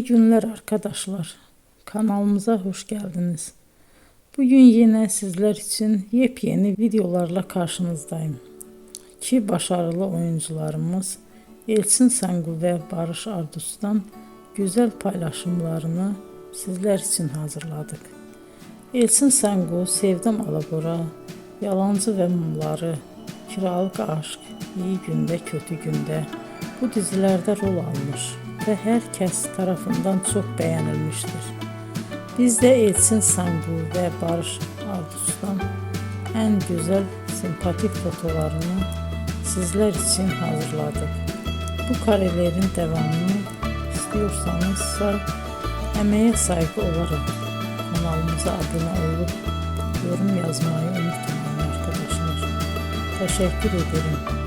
İyi günler arkadaşlar. Kanalımıza hoş geldiniz. Bugün yine sizler için yepyeni videolarla karşınızdayım. İki başarılı oyuncularımız Elçin Sangu ve Barış Ardus'tan güzel paylaşımlarını sizler için hazırladık. Elçin Sangu, Sevdim Alabora, Yalancı ve Mumları, Kiralık Aşk, İyi Günde Kötü Günde bu dizilerde rol almış ve herkes tarafından çok beğenilmiştir. Biz de Elçin Sangu ve Barış Ardus'tan en güzel sempatik fotolarını sizler için hazırladık. Bu karelerin devamını istiyorsanızsa emeğe saygı olarak kanalımıza abone olup yorum yazmayı unutmayın arkadaşlar. Teşekkür ederim.